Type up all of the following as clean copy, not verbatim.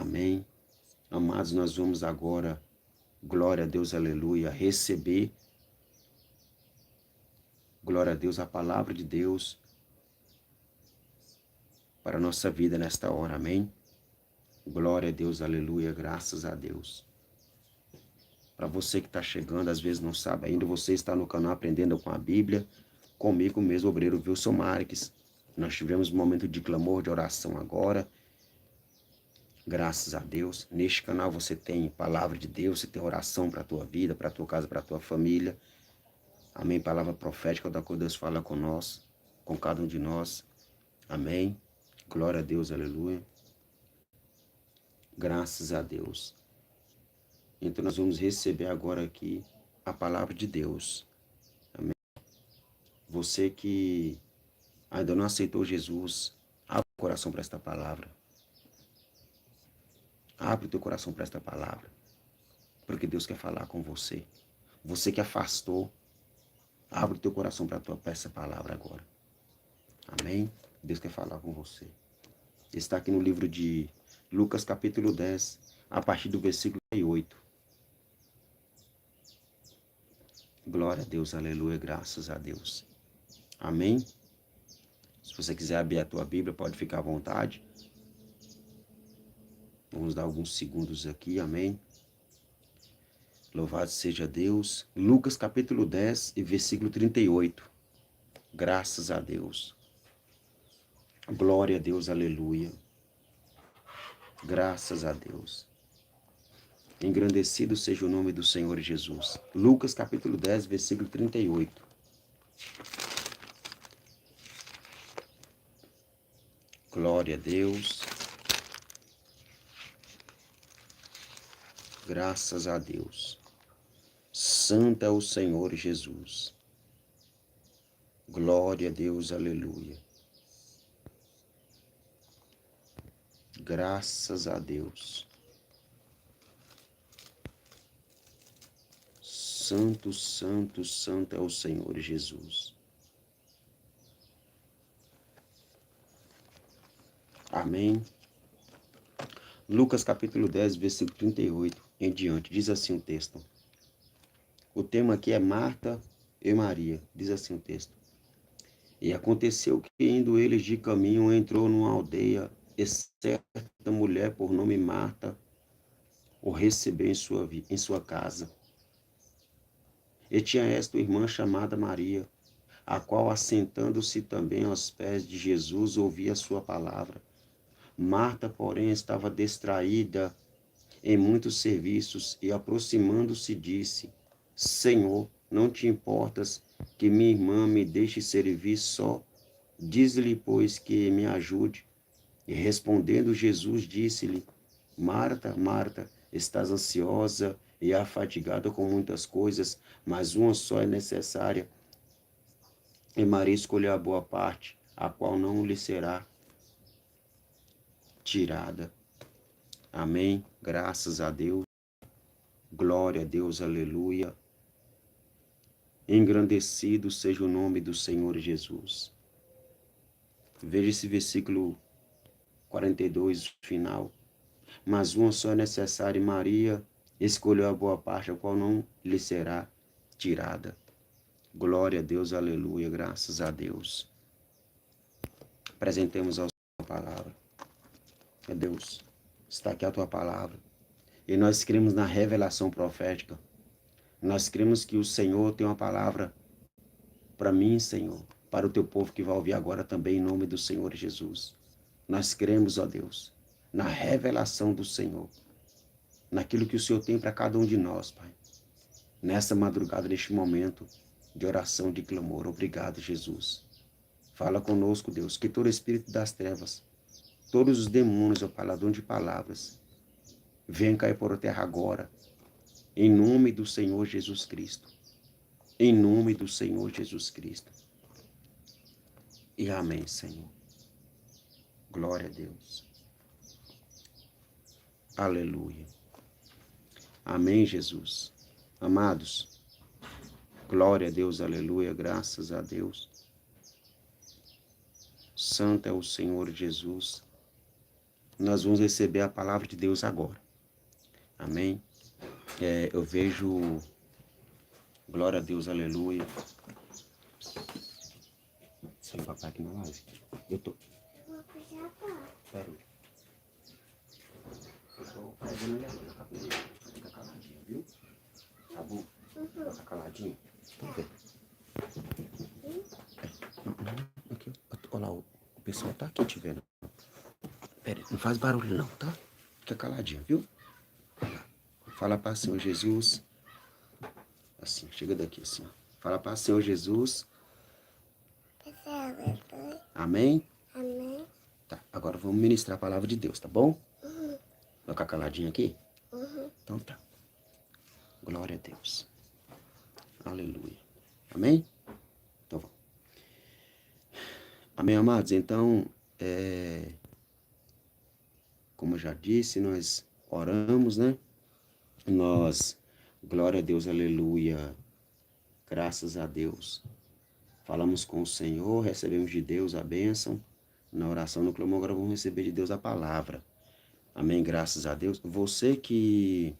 Amém. Amados, nós vamos agora, glória a Deus, aleluia, receber, glória a Deus, a palavra de Deus para a nossa vida nesta hora, amém? Glória a Deus, aleluia, graças a Deus. Para você que está chegando, às vezes não sabe ainda, você está no canal Aprendendo com a Bíblia, comigo mesmo, obreiro Wilson Marques. Nós tivemos um momento de clamor, de oração agora. Graças a Deus. Neste canal você tem palavra de Deus, você tem oração para a tua vida, para a tua casa, para a tua família. Amém. Palavra profética da qual Deus fala com nós, com cada um de nós. Amém. Glória a Deus, aleluia. Graças a Deus. Então nós vamos receber agora aqui a palavra de Deus. Amém. Você que ainda não aceitou Jesus, abre o coração para esta palavra. Abre o teu coração para esta palavra. Porque Deus quer falar com você. Você que afastou, abre o teu coração para essa palavra agora. Amém? Deus quer falar com você. Está aqui no livro de Lucas capítulo 10, a partir do versículo 8. Glória a Deus, aleluia, graças a Deus. Amém? Se você quiser abrir a tua Bíblia, pode ficar à vontade. Vamos dar alguns segundos aqui, amém? Louvado seja Deus. Lucas capítulo 10 e versículo 38. Graças a Deus. Glória a Deus, aleluia. Graças a Deus. Engrandecido seja o nome do Senhor Jesus. Lucas capítulo 10, versículo 38. Glória a Deus. Graças a Deus. Santo é o Senhor Jesus. Glória a Deus, aleluia. Graças a Deus. Santo, santo, santo é o Senhor Jesus. Amém. Lucas capítulo 10, versículo 38 em diante. Diz assim o texto. O tema aqui é Marta e Maria. Diz assim o texto. E aconteceu que, indo eles de caminho, entrou numa aldeia, e certa mulher por nome Marta o recebeu em sua casa. E tinha esta irmã chamada Maria, a qual, assentando-se também aos pés de Jesus, ouvia a sua palavra. Marta, porém, estava distraída em muitos serviços e, aproximando-se, disse: Senhor, não te importas que minha irmã me deixe servir só? Diz-lhe, pois, que me ajude. E respondendo Jesus, disse-lhe: Marta, Marta, estás ansiosa e afadigada com muitas coisas, mas uma só é necessária. E Maria escolheu a boa parte, a qual não lhe será tirada. Amém. Graças a Deus. Glória a Deus. Aleluia. Engrandecido seja o nome do Senhor Jesus. Veja esse versículo 42, final. Mas uma só é necessária, e Maria escolheu a boa parte, a qual não lhe será tirada. Glória a Deus, aleluia, graças a Deus. Apresentemos a tua palavra. Meu Deus, está aqui a tua palavra. E nós cremos na revelação profética. Nós cremos que o Senhor tem uma palavra para mim, Senhor, para o teu povo que vai ouvir agora também, em nome do Senhor Jesus. Nós cremos, ó Deus, na revelação do Senhor, naquilo que o Senhor tem para cada um de nós, Pai. Nessa madrugada, neste momento de oração, de clamor. Obrigado, Jesus. Fala conosco, Deus, que todo espírito das trevas, todos os demônios, ó Pai, ladrão de palavras, venham cair por terra agora, em nome do Senhor Jesus Cristo. Em nome do Senhor Jesus Cristo. E amém, Senhor. Glória a Deus. Aleluia. Amém, Jesus. Amados, glória a Deus, aleluia, graças a Deus. Santo é o Senhor Jesus. nós vamos receber a palavra de Deus agora. Amém? Eu vejo, glória a Deus, aleluia. Sim, papai aqui na live. Eu tô. Pera aí. Eu tô fazendo ali na cabeça. Fica caladinho, viu? Tá bom? Tá caladinho? Tô vendo. Aqui, olha lá, o pessoal tá aqui te vendo. Pera aí, não faz barulho não, tá? Fica caladinho, viu? Fala para o Senhor Jesus. Assim, chega daqui assim. Fala para o Senhor Jesus. Amém? Amém. Tá, agora vamos ministrar a palavra de Deus, tá bom? Vai ficar caladinho aqui? Então tá. Glória a Deus. Aleluia. Amém? Então vamos. Amém, amados? Então, como eu já disse, nós oramos, né? Nós, glória a Deus, aleluia. Graças a Deus. Falamos com o Senhor, recebemos de Deus a bênção. Na oração, no clamor, agora vamos receber de Deus a palavra. Amém, graças a Deus. Você que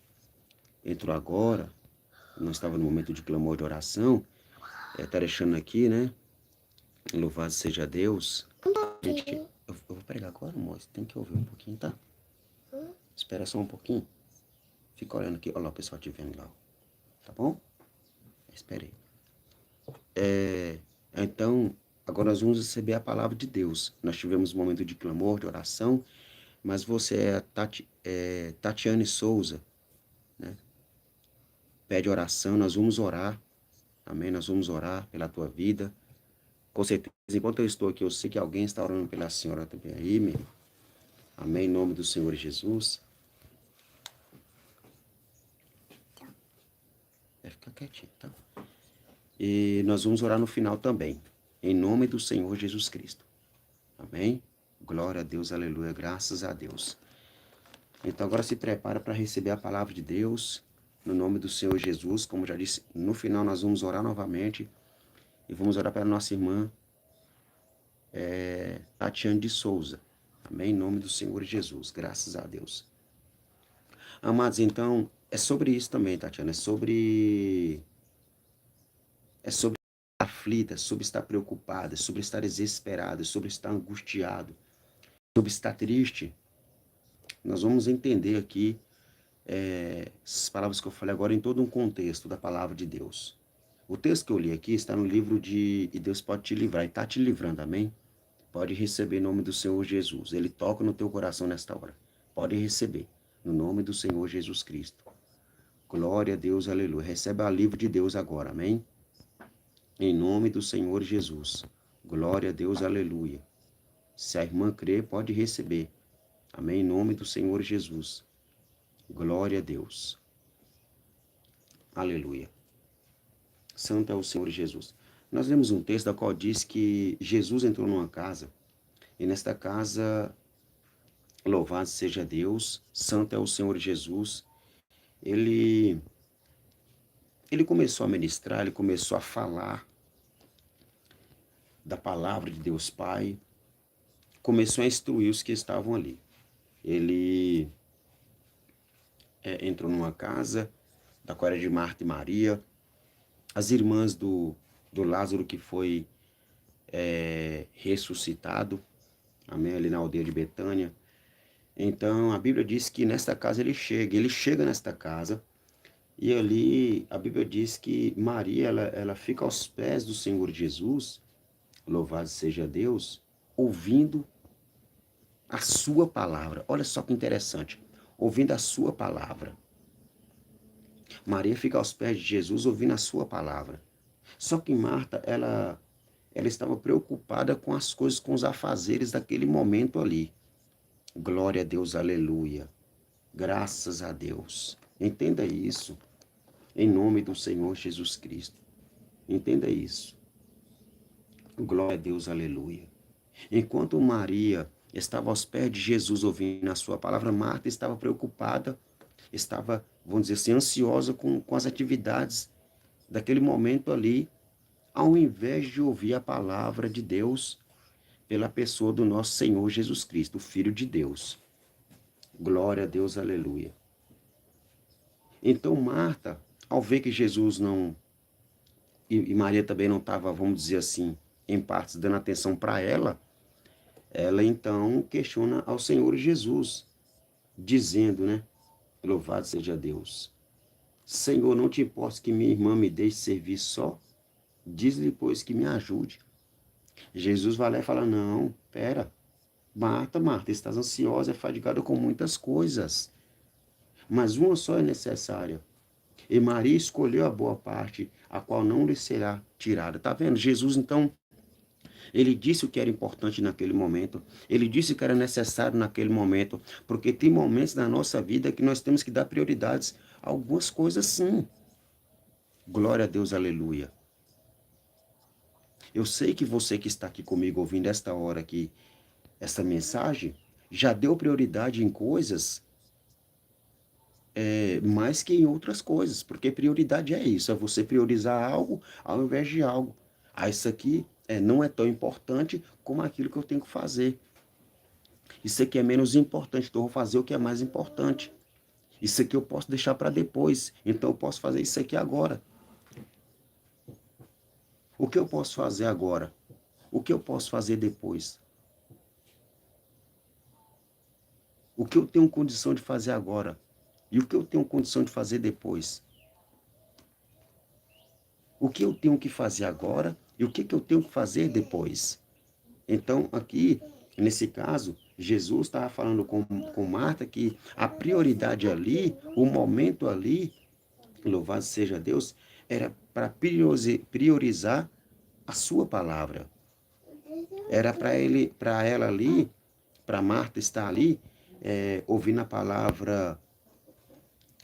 entrou agora, não estava no momento de clamor de oração, está deixando aqui, né? Louvado seja Deus. Gente, eu vou pregar agora, moço. Tem que ouvir um pouquinho, tá? Espera só um pouquinho. Fica olhando aqui. Olha lá o pessoal te vendo lá. Tá bom? Espere aí. Então, agora nós vamos receber a palavra de Deus. Nós tivemos um momento de clamor, de oração, mas você Tatiane Souza, né? Pede oração, nós vamos orar. Amém? Nós vamos orar pela tua vida. Com certeza, enquanto eu estou aqui, eu sei que alguém está orando pela senhora também aí, meu. Amém? Em nome do Senhor Jesus. Vai ficar quietinho, tá? E nós vamos orar no final também. Em nome do Senhor Jesus Cristo. Amém? Glória a Deus, aleluia, graças a Deus. Então agora se prepara para receber a palavra de Deus. No nome do Senhor Jesus. Como já disse, no final nós vamos orar novamente. E vamos orar para nossa irmã Tatiane de Souza. Amém? Em nome do Senhor Jesus. Graças a Deus. Amados, então, é sobre isso também, Tatiana. É sobre estar aflita, sobre estar preocupada, sobre estar desesperada, sobre estar angustiado, sobre estar triste. Nós vamos entender aqui essas palavras que eu falei agora em todo um contexto da palavra de Deus. O texto que eu li aqui está no livro de E Deus Pode Te Livrar, e está te livrando, amém? Pode receber em nome do Senhor Jesus. Ele toca no teu coração nesta hora. Pode receber, no nome do Senhor Jesus Cristo. Glória a Deus, aleluia. Recebe a livro de Deus agora, amém? Em nome do Senhor Jesus. Glória a Deus, aleluia. Se a irmã crer, pode receber. Amém? Em nome do Senhor Jesus. Glória a Deus. Aleluia. Santo é o Senhor Jesus. Nós lemos um texto da qual diz que Jesus entrou numa casa, e nesta casa, louvado seja Deus, santo é o Senhor Jesus. Ele começou a ministrar, ele começou a falar da palavra de Deus Pai, começou a instruir os que estavam ali. Ele entrou numa casa, da qual era de Marta e Maria, as irmãs do Lázaro que foi ressuscitado, amém, ali na aldeia de Betânia. Então, a Bíblia diz que nesta casa ele chega nesta casa, e ali a Bíblia diz que Maria, ela fica aos pés do Senhor Jesus, louvado seja Deus, ouvindo a sua palavra. Olha só que interessante, ouvindo a sua palavra. Maria fica aos pés de Jesus ouvindo a sua palavra. Só que Marta, ela estava preocupada com as coisas, com os afazeres daquele momento ali. Glória a Deus, aleluia. Graças a Deus. Entenda isso. Em nome do Senhor Jesus Cristo. Entenda isso. Glória a Deus, aleluia. Enquanto Maria estava aos pés de Jesus ouvindo a sua palavra, Marta estava preocupada, estava, vamos dizer assim, ansiosa com as atividades daquele momento ali, ao invés de ouvir a palavra de Deus pela pessoa do nosso Senhor Jesus Cristo, o Filho de Deus. Glória a Deus, aleluia. Então Marta, ao ver que Jesus não, e Maria também não estava, vamos dizer assim, em partes dando atenção para ela então questiona ao Senhor Jesus, dizendo, né? Louvado seja Deus. Senhor, não te importa que minha irmã me deixe servir só? Diz-lhe, pois, que me ajude. Jesus vai lá e fala, não, pera, Marta, Marta, estás ansiosa e fadigada com muitas coisas, mas uma só é necessária. E Maria escolheu a boa parte, a qual não lhe será tirada. Tá vendo? Jesus, então, ele disse o que era importante naquele momento. Ele disse o que era necessário naquele momento. Porque tem momentos na nossa vida que nós temos que dar prioridades a algumas coisas, sim. Glória a Deus, aleluia. Eu sei que você que está aqui comigo ouvindo esta hora aqui, essa mensagem, já deu prioridade em coisas mais que em outras coisas, porque prioridade é isso, é você priorizar algo ao invés de algo. Ah, isso aqui não é tão importante como aquilo que eu tenho que fazer. Isso aqui é menos importante, então eu vou fazer o que é mais importante. Isso aqui eu posso deixar para depois, então eu posso fazer isso aqui agora. O que eu posso fazer agora? O que eu posso fazer depois? O que eu tenho condição de fazer agora? E o que eu tenho condição de fazer depois? O que eu tenho que fazer agora e o que eu tenho que fazer depois? Então, aqui, nesse caso, Jesus estava falando com Marta que a prioridade ali, o momento ali, louvado seja Deus, era para priorizar a sua palavra. Era para ela ali, para Marta estar ali, ouvindo a palavra,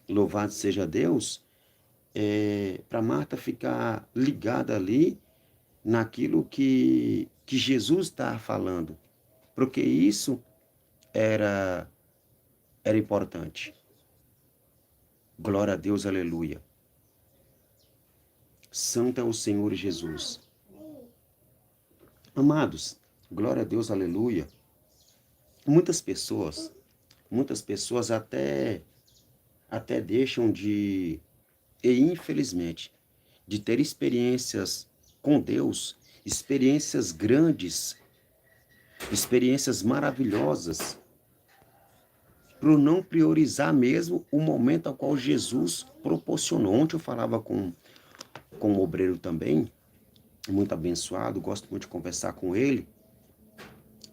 louvado seja Deus, para Marta ficar ligada ali naquilo que Jesus estava falando. Porque isso era, era importante. Glória a Deus, aleluia. Santo é o Senhor Jesus. Amados, glória a Deus, aleluia. Muitas pessoas até deixam de, e infelizmente, de ter experiências com Deus, experiências grandes, experiências maravilhosas, por não priorizar mesmo o momento ao qual Jesus proporcionou. Ontem eu falava com um obreiro também, muito abençoado, gosto muito de conversar com ele,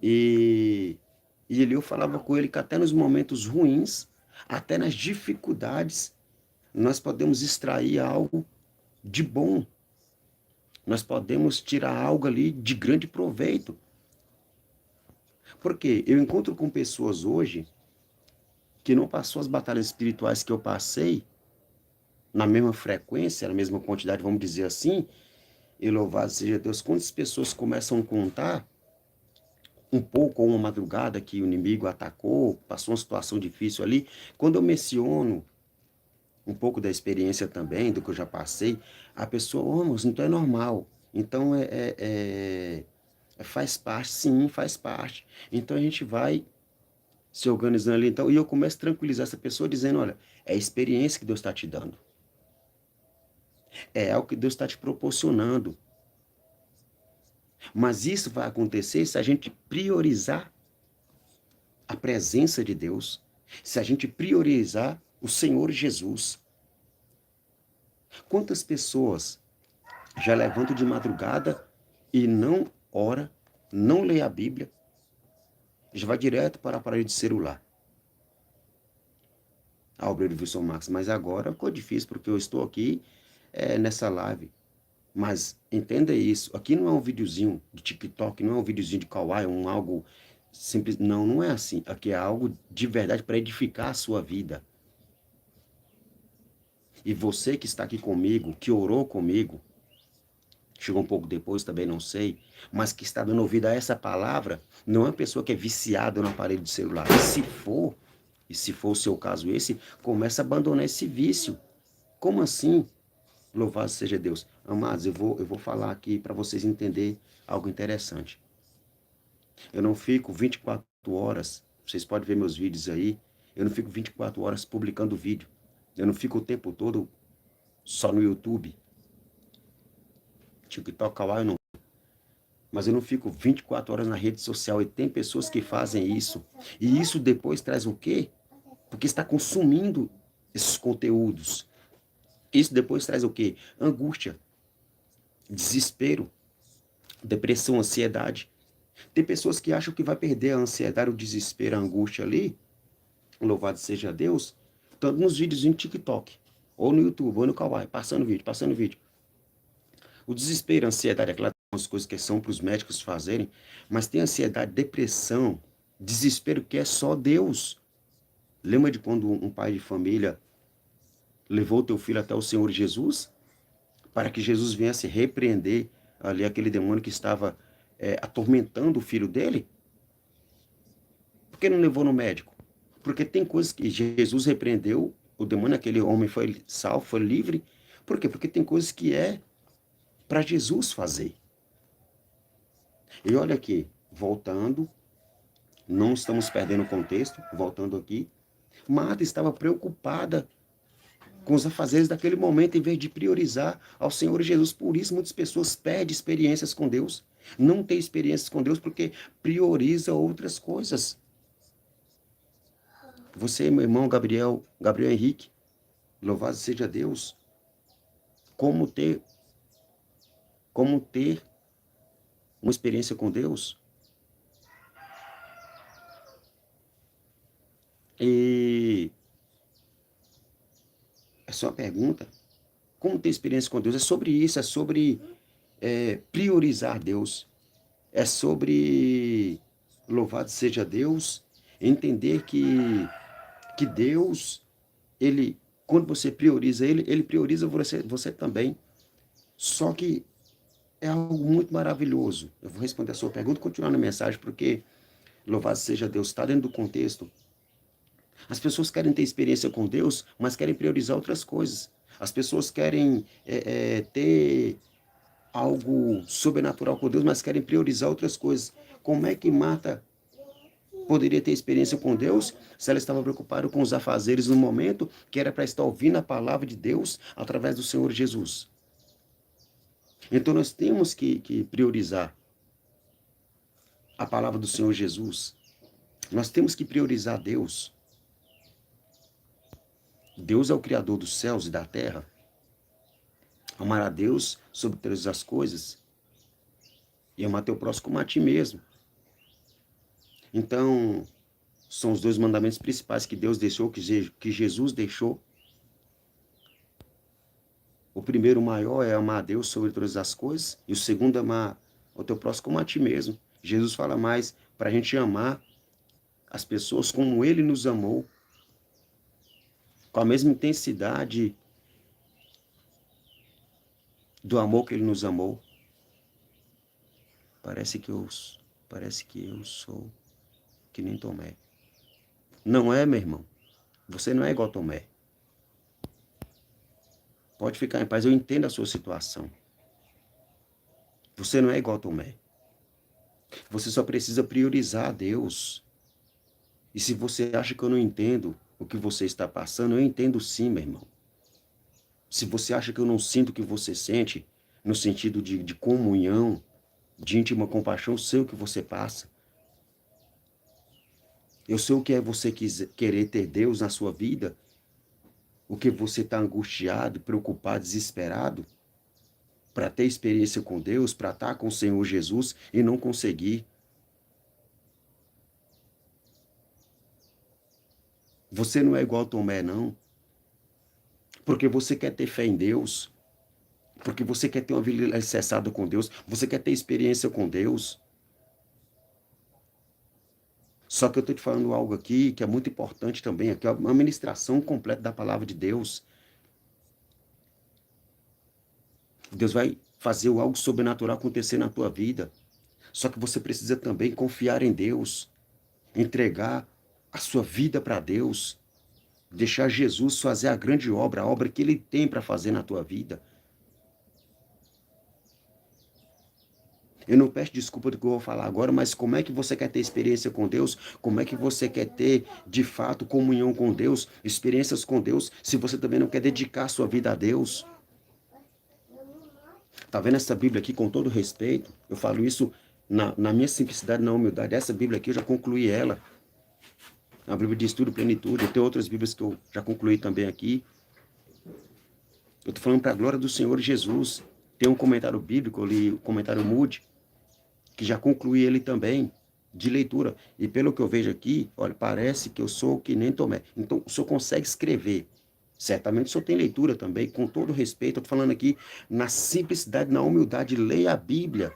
e, e eu falava com ele que até nos momentos ruins, até nas dificuldades, nós podemos extrair algo de bom, nós podemos tirar algo ali de grande proveito. Porque eu encontro com pessoas hoje que não passou as batalhas espirituais que eu passei, na mesma frequência, na mesma quantidade, vamos dizer assim, e louvado seja Deus, quantas pessoas começam a contar um pouco ou uma madrugada que o inimigo atacou, passou uma situação difícil ali, quando eu menciono um pouco da experiência também, do que eu já passei, a pessoa, oh, mas então é normal, então faz parte, sim, faz parte. Então a gente vai se organizando ali, então, e eu começo a tranquilizar essa pessoa dizendo, olha, é a experiência que Deus está te dando. É algo que Deus está te proporcionando. Mas isso vai acontecer se a gente priorizar a presença de Deus, se a gente priorizar o Senhor Jesus. Quantas pessoas já levantam de madrugada e não ora, não lê a Bíblia, já vai direto para o aparelho de celular. A obra do Wilson Max, mas agora ficou difícil porque eu estou aqui nessa live. Mas entenda isso, aqui não é um videozinho de TikTok, não é um videozinho de Kawaii, algo simples. Não, não é assim. Aqui é algo de verdade para edificar a sua vida. E você que está aqui comigo, que orou comigo, chegou um pouco depois, também não sei, mas que está dando ouvido a essa palavra, não é uma pessoa que é viciada no aparelho de celular. E se for o seu caso esse, comece a abandonar esse vício. Como assim? Louvado seja Deus. Amados, eu vou falar aqui para vocês entenderem algo interessante. Eu não fico 24 horas, vocês podem ver meus vídeos aí, Eu não fico 24 horas publicando vídeo. Eu não fico o tempo todo só no YouTube. TikTok, Kawaii, eu não. Mas eu não fico 24 horas na rede social. E tem pessoas que fazem isso. E isso depois traz o quê? Porque está consumindo esses conteúdos. Isso depois traz o quê? Angústia, desespero, depressão, ansiedade. Tem pessoas que acham que vai perder a ansiedade, o desespero, a angústia ali, louvado seja Deus, estando nos vídeos no TikTok, ou no YouTube, ou no Kawaii, passando vídeo, passando vídeo. O desespero, a ansiedade, aquelas coisas que são para os médicos fazerem, mas tem ansiedade, depressão, desespero que é só Deus. Lembra de quando um pai de família levou teu filho até o Senhor Jesus, para que Jesus viesse repreender ali aquele demônio que estava atormentando o filho dele? Por que não levou no médico? Porque tem coisas que Jesus repreendeu, o demônio, aquele homem foi salvo, foi livre. Por quê? Porque tem coisas que é para Jesus fazer. E olha aqui, voltando, não estamos perdendo o contexto, voltando aqui. Marta estava preocupada com os afazeres daquele momento, em vez de priorizar ao Senhor Jesus. Por isso, muitas pessoas perdem experiências com Deus. Não tem experiências com Deus porque prioriza outras coisas. Você, meu irmão Gabriel Henrique, louvado seja Deus. Como ter uma experiência com Deus? E é só uma pergunta. Como ter experiência com Deus? É sobre isso, é sobre priorizar Deus. É sobre, louvado seja Deus, entender que Deus, ele, quando você prioriza Ele, Ele prioriza você também. Só que é algo muito maravilhoso. Eu vou responder a sua pergunta e continuar na mensagem, porque, louvado seja Deus, está dentro do contexto. As pessoas querem ter experiência com Deus, mas querem priorizar outras coisas. As pessoas querem ter algo sobrenatural com Deus, mas querem priorizar outras coisas. Como é que Marta poderia ter experiência com Deus se ela estava preocupada com os afazeres no momento que era para estar ouvindo a palavra de Deus através do Senhor Jesus? Então nós temos que priorizar a palavra do Senhor Jesus. Nós temos que priorizar Deus. Deus é o Criador dos céus e da terra. Amar a Deus sobre todas as coisas e amar teu próximo como a ti mesmo. Então, são os dois mandamentos principais que Deus deixou, que Jesus deixou. O primeiro maior é amar a Deus sobre todas as coisas, e o segundo é amar o teu próximo como a ti mesmo. Jesus fala mais para a gente amar as pessoas como Ele nos amou, com a mesma intensidade do amor que Ele nos amou. Parece que eu sou que nem Tomé. Não é, meu irmão. Você não é igual a Tomé. Pode ficar em paz, eu entendo a sua situação. Você não é igual a Tomé. Você só precisa priorizar a Deus. E se você acha que eu não entendo o que você está passando, eu entendo sim, meu irmão. Se você acha que eu não sinto o que você sente, no sentido de comunhão, de íntima compaixão, eu sei o que você passa. Eu sei o que é você querer ter Deus na sua vida, o que você está angustiado, preocupado, desesperado, para ter experiência com Deus, para estar com o Senhor Jesus e não conseguir. Você não é igual a Tomé, não. Porque você quer ter fé em Deus, porque você quer ter uma vida alicerçada com Deus, você quer ter experiência com Deus. Só que eu estou te falando algo aqui que é muito importante também, aqui é uma ministração completa da palavra de Deus. Deus vai fazer algo sobrenatural acontecer na tua vida. Só que você precisa também confiar em Deus, entregar a sua vida para Deus, deixar Jesus fazer a grande obra, a obra que Ele tem para fazer na tua vida. Eu não peço desculpa do que eu vou falar agora, mas como é que você quer ter experiência com Deus? Como é que você quer ter, de fato, comunhão com Deus, experiências com Deus, se você também não quer dedicar a sua vida a Deus? Tá vendo essa Bíblia aqui, com todo respeito? Eu falo isso na minha simplicidade, na humildade. Essa Bíblia aqui eu já concluí ela. É uma Bíblia de estudo, plenitude. Eu tenho outras Bíblias que eu já concluí também aqui. Eu estou falando para a glória do Senhor Jesus. Tem um comentário bíblico, eu li o comentário Moody, que já concluí ele também, de leitura. E pelo que eu vejo aqui, olha, parece que eu sou que nem Tomé. Então, o senhor consegue escrever. Certamente o senhor tem leitura também, com todo respeito. Eu estou falando aqui na simplicidade, na humildade. Leia a Bíblia.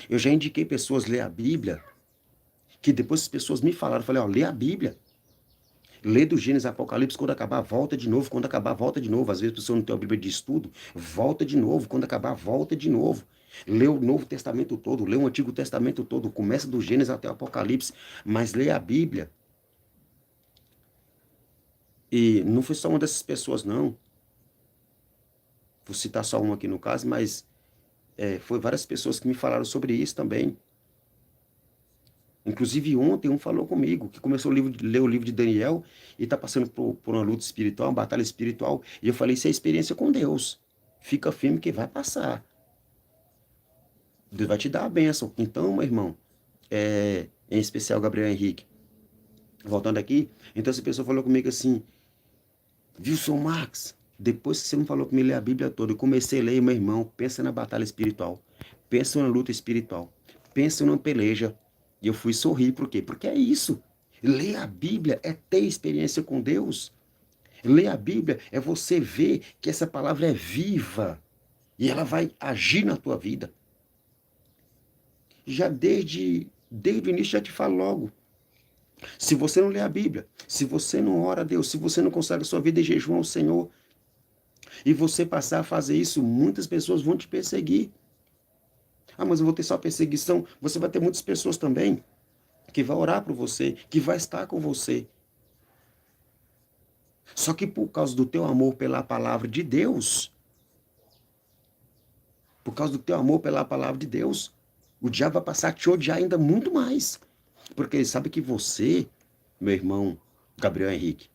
Eu já indiquei pessoas ler a Bíblia, que depois as pessoas me falaram, eu falei, ó, lê a Bíblia. Lê do Gênesis Apocalipse, quando acabar, volta de novo. Quando acabar, volta de novo. Às vezes a pessoa não tem a Bíblia de estudo, volta de novo. Quando acabar, volta de novo. Lê o Novo Testamento todo, lê o Antigo Testamento todo. Começa do Gênesis até o Apocalipse, mas lê a Bíblia. E não foi só uma dessas pessoas, não. Vou citar só uma aqui no caso, mas foi várias pessoas que me falaram sobre isso também. Inclusive ontem um falou comigo, que começou a ler o livro de Daniel e está passando por uma luta espiritual, uma batalha espiritual. E eu falei, isso é experiência com Deus. Fica firme que vai passar. Deus vai te dar a bênção. Então, meu irmão, em especial Gabriel Henrique, voltando aqui, então essa pessoa falou comigo assim, Wilson Marx, depois que você me falou que me lê a Bíblia toda, eu comecei a ler, meu irmão, pensa na batalha espiritual, pensa na luta espiritual, pensa numa peleja. E eu fui sorrir, por quê? Porque é isso. Ler a Bíblia é ter experiência com Deus. Ler a Bíblia é você ver que essa palavra é viva e ela vai agir na tua vida. Já desde o início já te falo logo. Se você não lê a Bíblia, se você não ora a Deus, se você não consagra sua vida em jejum ao Senhor, e você passar a fazer isso, muitas pessoas vão te perseguir. Ah, mas eu vou ter só perseguição. Você vai ter muitas pessoas também que vai orar por você, que vai estar com você. Só que por causa do teu amor pela palavra de Deus, por causa do teu amor pela palavra de Deus, o diabo vai passar a te odiar ainda muito mais. Porque ele sabe que você, meu irmão Gabriel Henrique,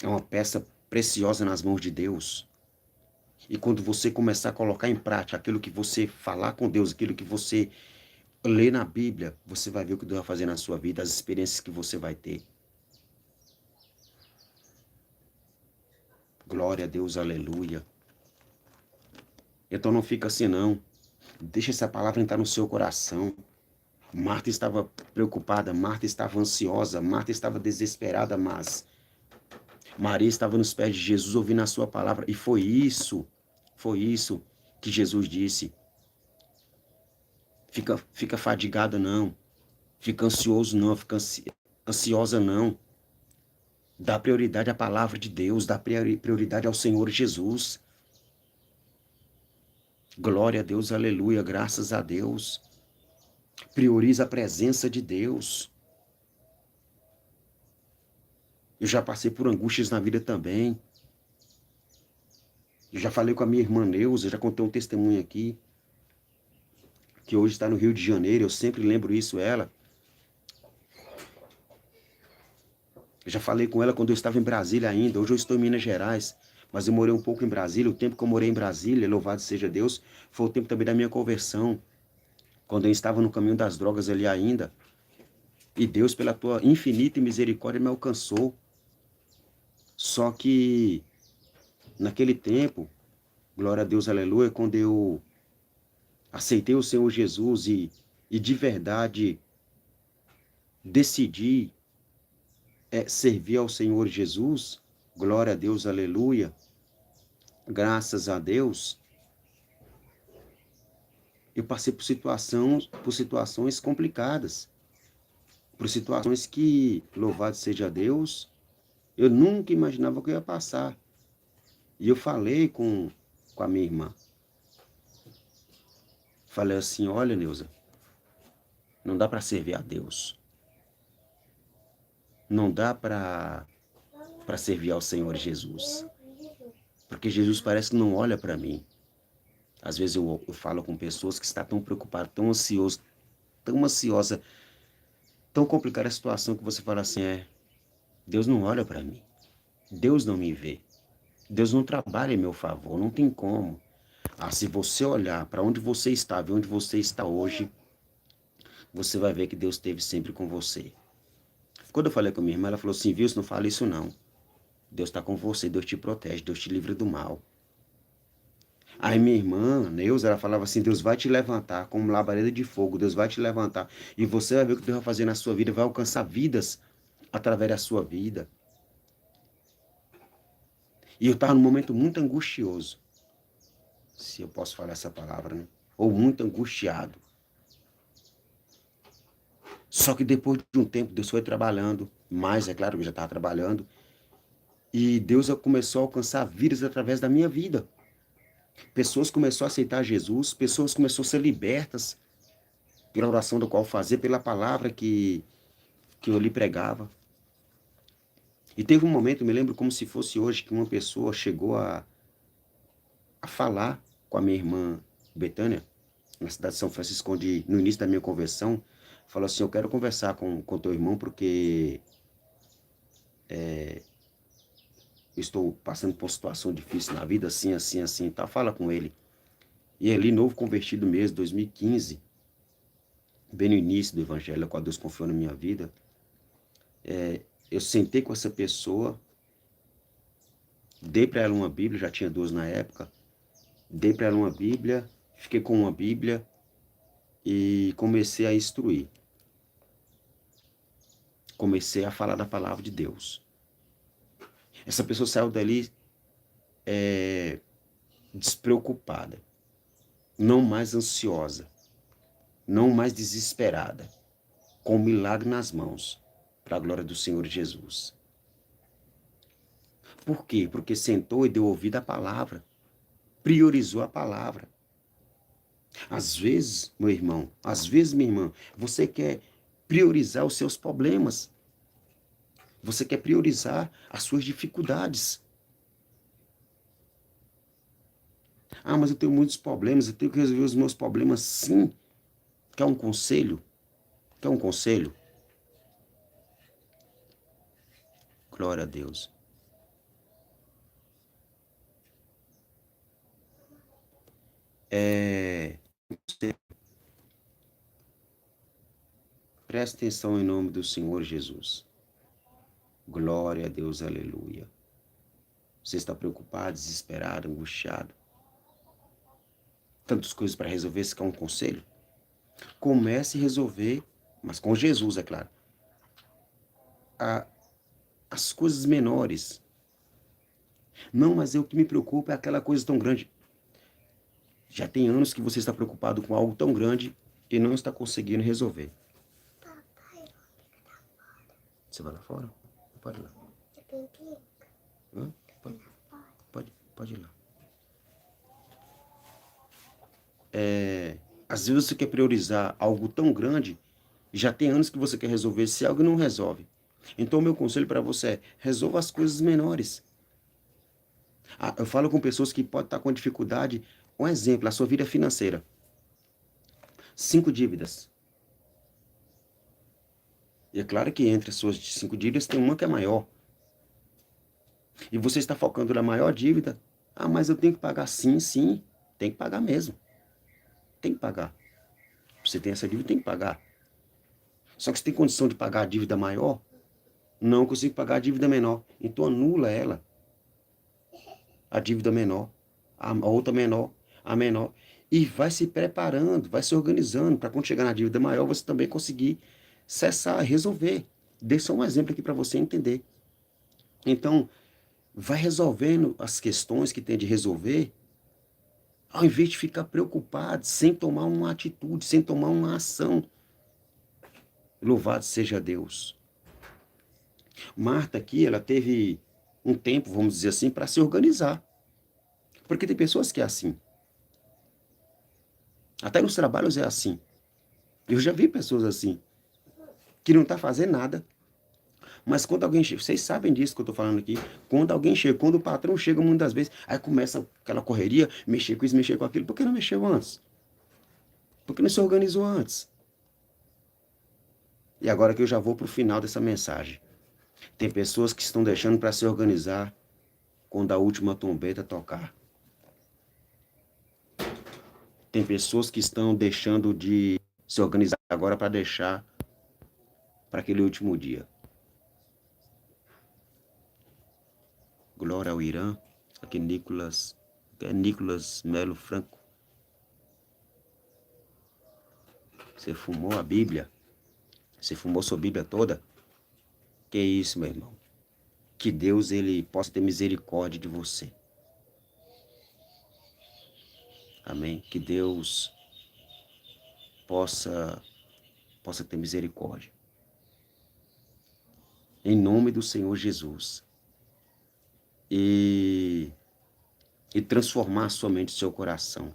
é uma peça preciosa nas mãos de Deus. E quando você começar a colocar em prática aquilo que você falar com Deus, aquilo que você lê na Bíblia, você vai ver o que Deus vai fazer na sua vida, as experiências que você vai ter. Glória a Deus, aleluia. Então não fica assim não. Deixa essa palavra entrar no seu coração. Marta estava preocupada, Marta estava ansiosa, Marta estava desesperada, mas Maria estava nos pés de Jesus ouvindo a sua palavra. E foi isso que Jesus disse. Fica fadigada não, fica ansioso não, fica ansiosa não. Dá prioridade à palavra de Deus, dá prioridade ao Senhor Jesus. Glória a Deus, aleluia, graças a Deus. Prioriza a presença de Deus. Eu já passei por angústias na vida também. Eu já falei com a minha irmã Neuza, já contei um testemunho aqui, que hoje está no Rio de Janeiro, eu sempre lembro isso, ela. Eu já falei com ela quando eu estava em Brasília ainda, hoje eu estou em Minas Gerais, mas eu morei um pouco em Brasília, o tempo que eu morei em Brasília, louvado seja Deus, foi o tempo também da minha conversão, quando eu estava no caminho das drogas ali ainda, e Deus, pela tua infinita misericórdia, me alcançou. Só que, naquele tempo, glória a Deus, aleluia, quando eu aceitei o Senhor Jesus e de verdade decidi servir ao Senhor Jesus, glória a Deus, aleluia, graças a Deus, eu passei por situações complicadas, por situações que, louvado seja Deus, eu nunca imaginava que eu ia passar. E eu falei com a minha irmã. Falei assim, olha, Neuza, não dá para servir a Deus. Não dá para servir ao Senhor Jesus. Porque Jesus parece que não olha para mim. Às vezes eu falo com pessoas que estão tão preocupadas, tão ansioso, tão ansiosa, tão complicada a situação que você fala assim, Deus não olha para mim, Deus não me vê, Deus não trabalha em meu favor, não tem como. Se você olhar para onde você estava e onde você está hoje, você vai ver que Deus esteve sempre com você. Quando eu falei com a minha irmã, ela falou assim, viu, você não fala isso não. Deus está com você, Deus te protege, Deus te livra do mal. Aí minha irmã, Neuza, ela falava assim, Deus vai te levantar como labareda de fogo, Deus vai te levantar. E você vai ver o que Deus vai fazer na sua vida, vai alcançar vidas através da sua vida. E eu estava num momento muito angustioso, se eu posso falar essa palavra, né? Ou muito angustiado. Só que depois de um tempo, Deus foi trabalhando, mais é claro que eu já estava trabalhando, e Deus começou a alcançar vidas através da minha vida. Pessoas começaram a aceitar Jesus, pessoas começaram a ser libertas pela oração do qual fazer, pela palavra que eu lhe pregava. E teve um momento, eu me lembro como se fosse hoje, que uma pessoa chegou a falar com a minha irmã Betânia, na cidade de São Francisco, onde no início da minha conversão, falou assim, eu quero conversar com teu irmão porque eu estou passando por uma situação difícil na vida, assim, assim, assim, e tal. Fala com ele. E ali, novo convertido mesmo, 2015, bem no início do evangelho, quando Deus confiou na minha vida, eu sentei com essa pessoa, dei para ela uma Bíblia, já tinha duas na época, dei para ela uma Bíblia, fiquei com uma Bíblia e comecei a instruir. Comecei a falar da palavra de Deus. Essa pessoa saiu dali despreocupada, não mais ansiosa, não mais desesperada, com um milagre nas mãos, para a glória do Senhor Jesus. Por quê? Porque sentou e deu ouvido à palavra, priorizou a palavra. Às vezes, meu irmão, às vezes, minha irmã, você quer priorizar os seus problemas, você quer priorizar as suas dificuldades. Mas eu tenho muitos problemas, eu tenho que resolver os meus problemas, sim. Quer um conselho? Quer um conselho? Glória a Deus. Preste atenção em nome do Senhor Jesus. Glória a Deus, aleluia. Você está preocupado, desesperado, angustiado? Tantas coisas para resolver, você quer um conselho? Comece a resolver, mas com Jesus, é claro. As coisas menores. Não, mas o que me preocupa é aquela coisa tão grande. Já tem anos que você está preocupado com algo tão grande e não está conseguindo resolver. Você vai lá fora? Pode ir lá. Hã? Pode ir lá. Às vezes você quer priorizar algo tão grande, já tem anos que você quer resolver, se algo não resolve. Então o meu conselho para você é, resolva as coisas menores. Eu falo com pessoas que podem estar com dificuldade. Um exemplo, a sua vida financeira. 5 dívidas. E é claro que entre as suas 5 dívidas tem uma que é maior. E você está focando na maior dívida. Mas eu tenho que pagar. Sim, sim. Tem que pagar mesmo. Tem que pagar. Você tem essa dívida, tem que pagar. Só que você tem condição de pagar a dívida maior? Não consigo pagar a dívida menor. Então anula ela. A dívida menor. A outra menor. A menor. E vai se preparando, vai se organizando para quando chegar na dívida maior você também conseguir cessar, resolver. Dei só um exemplo aqui para você entender. Então, vai resolvendo as questões que tem de resolver, ao invés de ficar preocupado, sem tomar uma atitude, sem tomar uma ação. Louvado seja Deus. Marta aqui, ela teve um tempo, vamos dizer assim, para se organizar. Porque tem pessoas que é assim. Até nos trabalhos é assim. Eu já vi pessoas assim, que não estão fazendo nada, Mas quando alguém chega, vocês sabem disso que eu estou falando aqui, quando alguém chega, quando o patrão chega muitas vezes, aí começa aquela correria, mexer com isso, mexer com aquilo, por que não mexeu antes? Por que não se organizou antes? E agora que eu já vou para o final dessa mensagem. Tem pessoas que estão deixando para se organizar quando a última trombeta tocar. Tem pessoas que estão deixando de se organizar agora para deixar para aquele último dia. Glória ao Irã. Aqui Nicolas Melo Franco. Você fumou a Bíblia? Você fumou sua Bíblia toda? Que isso, meu irmão? Que Deus ele possa ter misericórdia de você. Amém? Que Deus possa ter misericórdia. Em nome do Senhor Jesus. E transformar somente o seu coração.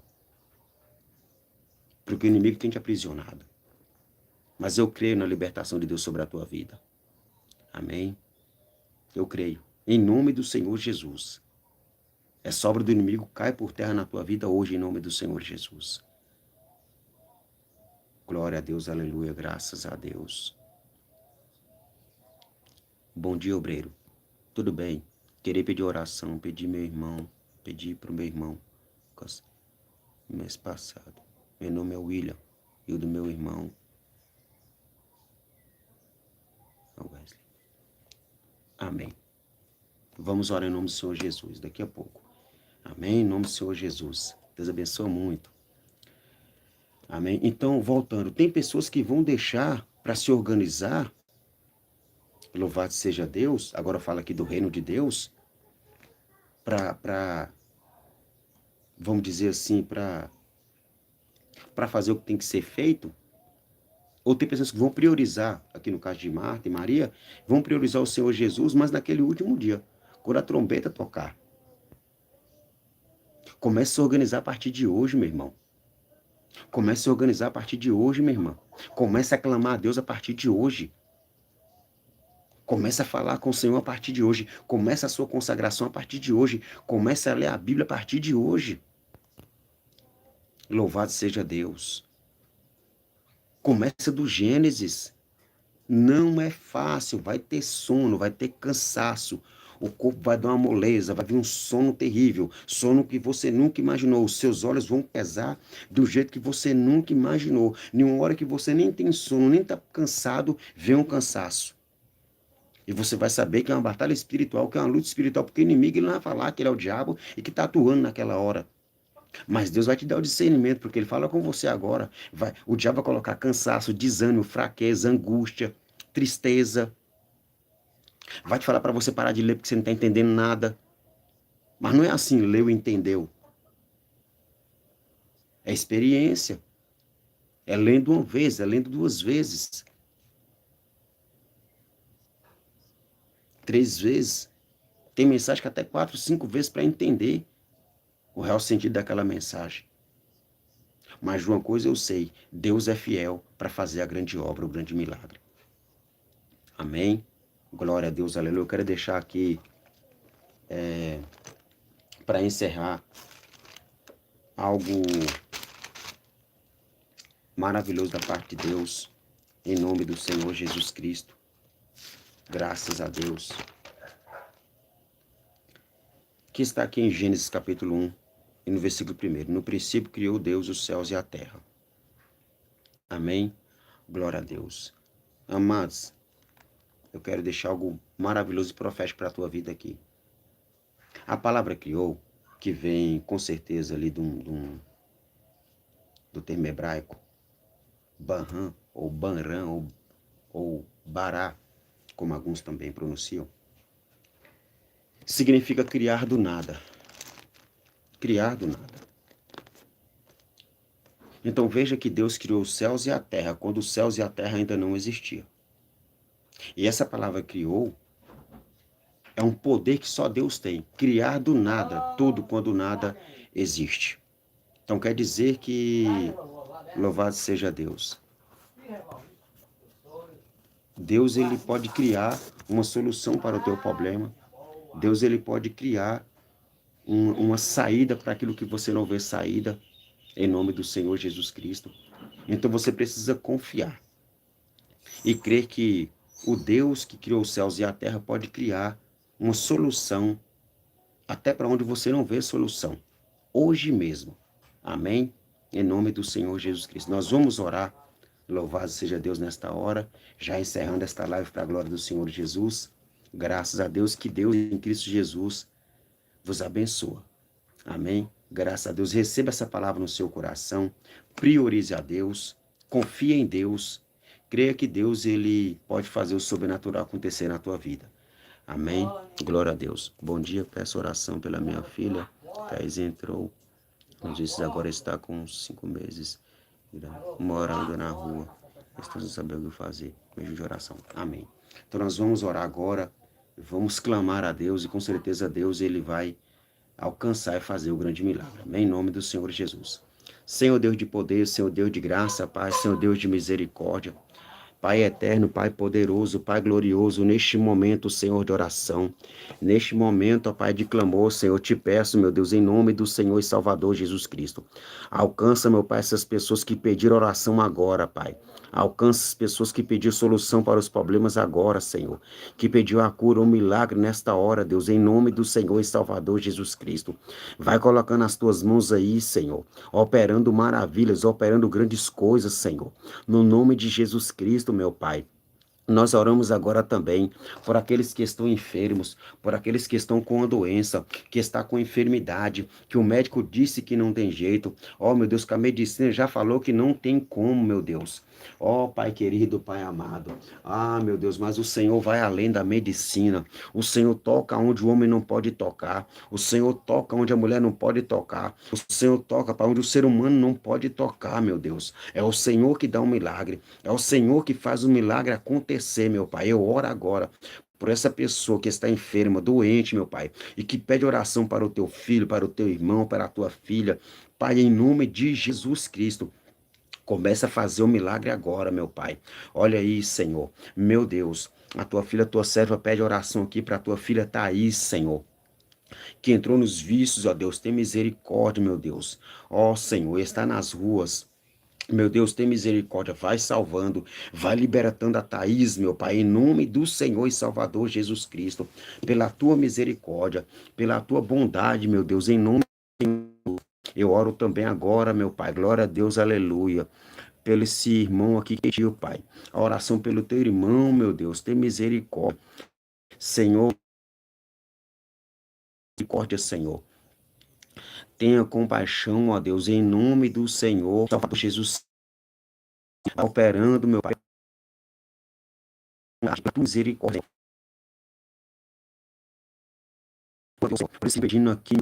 Porque o inimigo tem te aprisionado. Mas eu creio na libertação de Deus sobre a tua vida. Amém? Eu creio. Em nome do Senhor Jesus. Essa obra do inimigo cai por terra na tua vida hoje, em nome do Senhor Jesus. Glória a Deus, aleluia, graças a Deus. Bom dia, obreiro. Tudo bem? Queria pedir oração, pedi para o meu irmão, mês passado. Meu nome é William, e o do meu irmão é Wesley. Amém. Vamos orar em nome do Senhor Jesus, daqui a pouco. Amém, em nome do Senhor Jesus. Deus abençoe muito. Amém. Então, voltando, tem pessoas que vão deixar para se organizar, louvado seja Deus, agora fala aqui do reino de Deus, vamos dizer assim, para fazer o que tem que ser feito. Ou tem pessoas que vão priorizar, aqui no caso de Marta e Maria, vão priorizar o Senhor Jesus, mas naquele último dia, quando a trombeta tocar. Comece a se organizar a partir de hoje, meu irmão. Comece a se organizar a partir de hoje, minha irmã. Comece a clamar a Deus a partir de hoje. Comece a falar com o Senhor a partir de hoje. Comece a sua consagração a partir de hoje. Comece a ler a Bíblia a partir de hoje. Louvado seja Deus. Comece do Gênesis. Não é fácil. Vai ter sono, vai ter cansaço. O corpo vai dar uma moleza, vai vir um sono terrível. Sono que você nunca imaginou. Os seus olhos vão pesar do jeito que você nunca imaginou. Nenhuma hora que você nem tem sono, nem está cansado, vem um cansaço. E você vai saber que é uma batalha espiritual, que é uma luta espiritual, porque o inimigo ele não vai falar que ele é o diabo e que está atuando naquela hora. Mas Deus vai te dar o discernimento, porque ele fala com você agora. O diabo vai colocar cansaço, desânimo, fraqueza, angústia, tristeza. Vai te falar para você parar de ler porque você não está entendendo nada. Mas não é assim, leu e entendeu. É experiência. É lendo uma vez, é lendo duas vezes. 3 vezes. Tem mensagem que até 4, 5 vezes para entender o real sentido daquela mensagem. Mas de uma coisa eu sei, Deus é fiel para fazer a grande obra, o grande milagre. Amém? Glória a Deus, aleluia. Eu quero deixar aqui, para encerrar, algo maravilhoso da parte de Deus, em nome do Senhor Jesus Cristo. Graças a Deus. Que está aqui em Gênesis capítulo 1, e no versículo 1. No princípio criou Deus os céus e a terra. Amém? Glória a Deus. Amados, eu quero deixar algo maravilhoso e profético para a tua vida aqui. A palavra criou, que vem com certeza ali do termo hebraico, Banram, ou Banram, ou Bará, como alguns também pronunciam, significa criar do nada. Criar do nada. Então veja que Deus criou os céus e a terra, quando os céus e a terra ainda não existiam. E essa palavra criou é um poder que só Deus tem. Criar do nada, tudo quando nada existe. Então quer dizer que louvado seja Deus. Deus, ele pode criar uma solução para o teu problema. Deus, ele pode criar uma saída para aquilo que você não vê saída, em nome do Senhor Jesus Cristo. Então você precisa confiar e crer que o Deus que criou os céus e a terra pode criar uma solução até para onde você não vê solução, hoje mesmo. Amém? Em nome do Senhor Jesus Cristo. Nós vamos orar. Louvado seja Deus nesta hora, já encerrando esta live para a glória do Senhor Jesus. Graças a Deus, que Deus em Cristo Jesus vos abençoa. Amém? Graças a Deus, receba essa palavra no seu coração, priorize a Deus, confie em Deus, creia que Deus, ele pode fazer o sobrenatural acontecer na tua vida. Amém? Glória a Deus. Bom dia, peço oração pela minha filha. Thaís entrou, nos disse agora está com 5 meses, morando na rua. Estamos sem saber o que fazer. Beijo de oração. Amém. Então nós vamos orar agora, vamos clamar a Deus e com certeza Deus, ele vai alcançar e fazer o grande milagre. Amém? Em nome do Senhor Jesus. Senhor Deus de poder, Senhor Deus de graça, Pai, Senhor Deus de misericórdia. Pai eterno, Pai poderoso, Pai glorioso, neste momento, Senhor, de oração, neste momento, ó Pai de clamor, Senhor, te peço, meu Deus, em nome do Senhor e Salvador Jesus Cristo. Alcança, meu Pai, essas pessoas que pediram oração agora, Pai. Alcança as pessoas que pediram solução para os problemas agora, Senhor. Que pediu a cura, um milagre nesta hora, Deus, em nome do Senhor e Salvador Jesus Cristo. Vai colocando as tuas mãos aí, Senhor, operando maravilhas, operando grandes coisas, Senhor. No nome de Jesus Cristo, meu Pai. Nós oramos agora também por aqueles que estão enfermos, por aqueles que estão com a doença, que está com enfermidade, que o médico disse que não tem jeito. Ó, meu Deus, que a medicina já falou que não tem como, meu Deus. Ó, Pai querido, Pai amado. Ah, meu Deus, mas o Senhor vai além da medicina. O Senhor toca onde o homem não pode tocar. O Senhor toca onde a mulher não pode tocar. O Senhor toca para onde o ser humano não pode tocar, meu Deus. É o Senhor que dá um milagre. É o Senhor que faz o milagre acontecer, meu Pai. Eu oro agora por essa pessoa que está enferma, doente, meu Pai, e que pede oração para o teu filho, para o teu irmão, para a tua filha. Pai, em nome de Jesus Cristo. Começa a fazer o milagre agora, meu Pai. Olha aí, Senhor. Meu Deus, a tua filha, tua serva, pede oração aqui para a tua filha Thaís, Senhor, que entrou nos vícios, ó Deus. Tem misericórdia, meu Deus. Ó, Senhor, está nas ruas. Meu Deus, tem misericórdia, vai salvando, vai libertando a Thaís, meu Pai, em nome do Senhor e Salvador Jesus Cristo, pela tua misericórdia, pela tua bondade, meu Deus, em nome do Senhor. Eu oro também agora, meu Pai, glória a Deus, aleluia, pelo esse irmão aqui que pediu, Pai, a oração pelo teu irmão, meu Deus, tem misericórdia, Senhor, misericórdia, Senhor. Tenha compaixão, ó Deus, em nome do Senhor, Salvador Jesus, operando, meu Pai, misericórdia. Por esse pedindo aqui,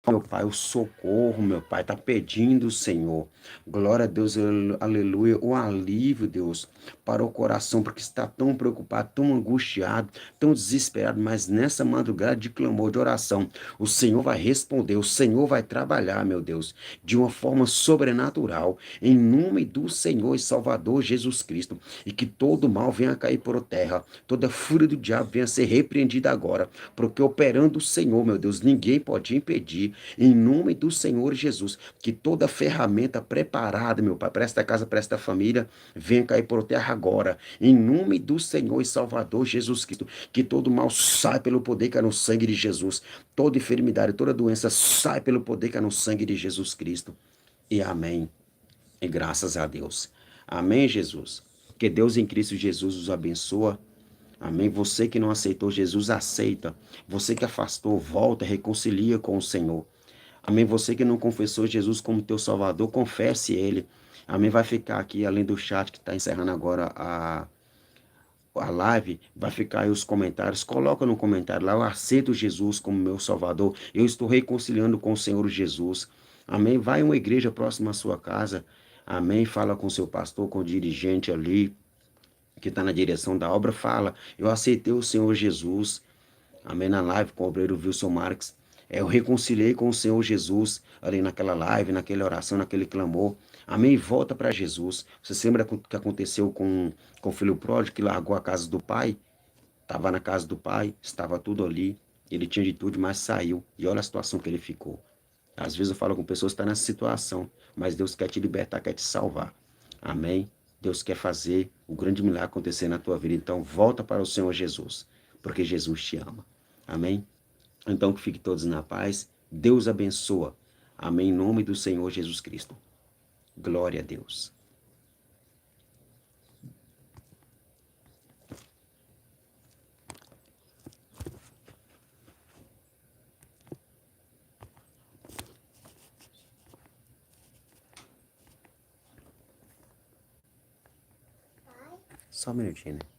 meu Pai, o socorro, meu Pai, está pedindo, Senhor. Glória a Deus, aleluia, o alívio, Deus, para o coração, porque está tão preocupado, tão angustiado, tão desesperado, mas nessa madrugada de clamor, de oração, o Senhor vai responder, o Senhor vai trabalhar, meu Deus, de uma forma sobrenatural, em nome do Senhor e Salvador Jesus Cristo, e que todo mal venha cair por terra, toda fúria do diabo venha ser repreendida agora, porque operando o Senhor, meu Deus, ninguém pode impedir. Em nome do Senhor Jesus, que toda ferramenta preparada, meu Pai, para esta casa, para esta família, venha cair por terra agora. Em nome do Senhor e Salvador Jesus Cristo, que todo mal sai pelo poder que é no sangue de Jesus. Toda enfermidade, toda doença sai pelo poder que é no sangue de Jesus Cristo. E amém. E graças a Deus. Amém, Jesus. Que Deus em Cristo Jesus os abençoe. Amém. Você que não aceitou Jesus, aceita. Você que afastou, volta, reconcilia com o Senhor. Amém. Você que não confessou Jesus como teu Salvador, confesse Ele. Amém. Vai ficar aqui, além do chat que está encerrando agora a live, vai ficar aí os comentários. Coloca no comentário lá, eu aceito Jesus como meu Salvador. Eu estou reconciliando com o Senhor Jesus. Amém. Vai a uma igreja próxima à sua casa. Amém. Fala com seu pastor, com o dirigente ali que está na direção da obra, fala, eu aceitei o Senhor Jesus, amém, na live com o obreiro Wilson Marques, eu reconciliei com o Senhor Jesus, ali naquela live, naquela oração, naquele clamor, Amém? Volta para Jesus. Você se lembra o que aconteceu com o filho pródigo que largou a casa do pai? Estava na casa do pai, estava tudo ali, ele tinha de tudo, mas saiu. E olha a situação que ele ficou. Às vezes eu falo com pessoas que estão nessa situação, mas Deus quer te libertar, quer te salvar. Amém? Deus quer fazer o grande milagre acontecer na tua vida. Então volta para o Senhor Jesus, porque Jesus te ama. Amém? Então que fiquem todos na paz. Deus abençoa. Amém? Em nome do Senhor Jesus Cristo. Glória a Deus. Só um minutinho, né?